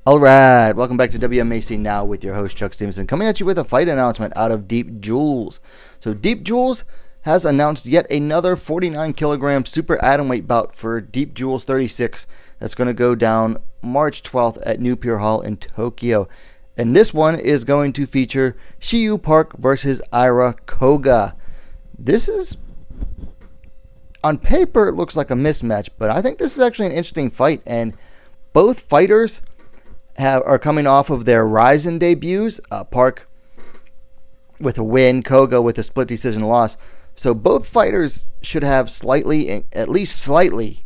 Alright, welcome back to WMMA Now with your host Chuck Stevenson, coming at you with a fight announcement out of Deep Jewels. So Deep Jewels has announced yet another 49 kilogram super atomweight bout for Deep Jewels 36 that's going to go down March 12th at New Pier Hall in Tokyo. And this one is going to feature Shiyu Park versus Aira Koga. This is, on paper, it looks like a mismatch, but I think this is actually an interesting fight, and both fighters are coming off of their RIZIN debuts. Park with a win, Koga with a split decision loss. So both fighters should have at least slightly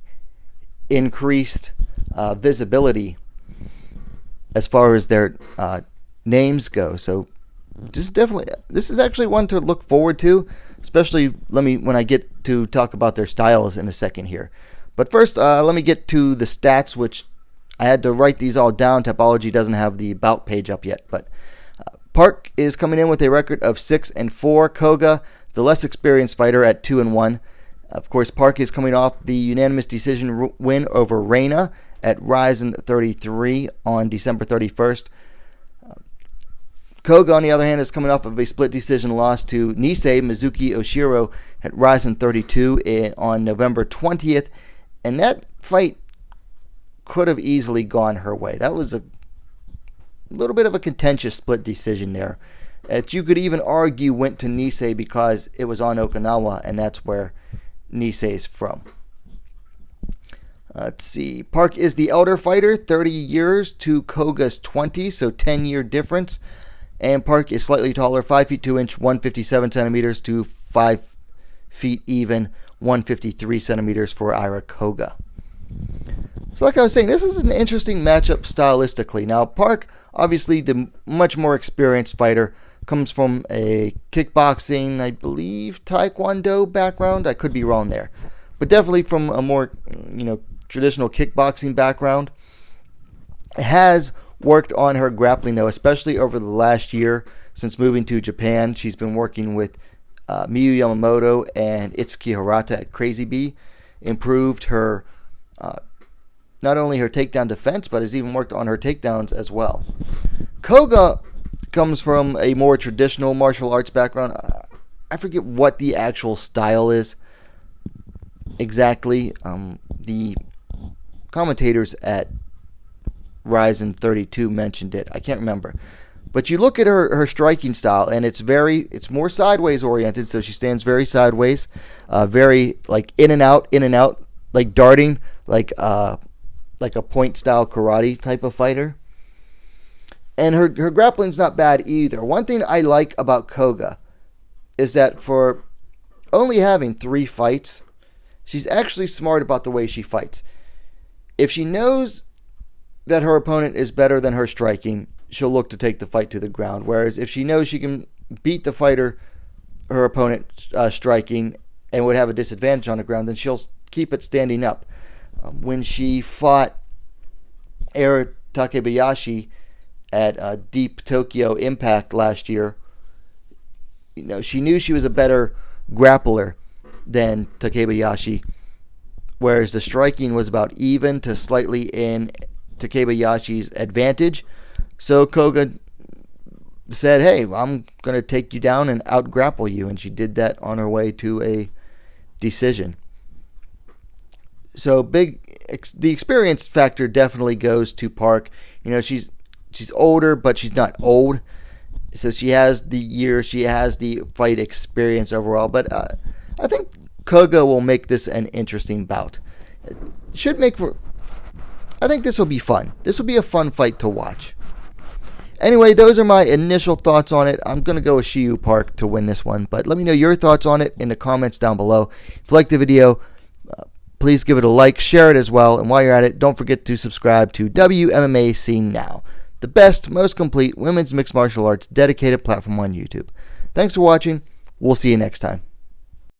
increased visibility as far as their names go. So this is actually one to look forward to, especially when I get to talk about their styles in a second here. But first, let me get to the stats, which I had to write these all down. Topology doesn't have the bout page up yet, but Park is coming in with a record of 6-4. Koga, the less experienced fighter, at 2-1. Of course, Park is coming off the unanimous decision win over Reina at RIZIN 33 on December 31st. Koga, on the other hand, is coming off of a split decision loss to Nisei Mizuki Oshiro at RIZIN 32 on November 20th, and that fight could have easily gone her way. That was a little bit of a contentious split decision there, that you could even argue went to Nisei because it was on Okinawa, and that's where Nisei's from. Let's see. Park is the elder fighter, 30 years to Koga's 20, so 10-year difference. And Park is slightly taller, 5 feet 2 inch, 157 centimeters to 5 feet even, 153 centimeters for Aira Koga. So like I was saying, this is an interesting matchup stylistically. Now, Park, obviously the much more experienced fighter, comes from a kickboxing, I believe, taekwondo background. I could be wrong there. But definitely from a more, traditional kickboxing background. Has worked on her grappling, though, especially over the last year since moving to Japan. She's been working with Miyu Yamamoto and Itsuki Hirata at Crazy Bee. Improved her not only her takedown defense, but has even worked on her takedowns as well. Koga comes from a more traditional martial arts background. I forget what the actual style is exactly. The commentators at RIZIN 32 mentioned it. I can't remember. But you look at her striking style, and it's more sideways oriented, so she stands very sideways, very like in and out, like darting, like a point style karate type of fighter. And her grappling's not bad either. One thing I like about Koga is that for only having 3 fights, she's actually smart about the way she fights. If she knows that her opponent is better than her striking, she'll look to take the fight to the ground. Whereas if she knows she can beat her opponent striking, and would have a disadvantage on the ground, then she'll keep it standing up. When she fought Aira Takebayashi at Deep Tokyo Impact last year, she knew she was a better grappler than Takebayashi, whereas the striking was about even to slightly in Takebayashi's advantage. So Koga said, hey, I'm going to take you down and out-grapple you, and she did that on her way to a decision. So the experience factor definitely goes to Park. She's older, but she's not old. So she has the year, she has the fight experience overall. But I think Koga will make this an interesting bout. I think this will be fun. This will be a fun fight to watch. Anyway, those are my initial thoughts on it. I'm going to go with Shiyu Park to win this one. But let me know your thoughts on it in the comments down below. If you like the video, please give it a like, share it as well. And while you're at it, don't forget to subscribe to WMMA Now, the best, most complete women's mixed martial arts dedicated platform on YouTube. Thanks for watching. We'll see you next time.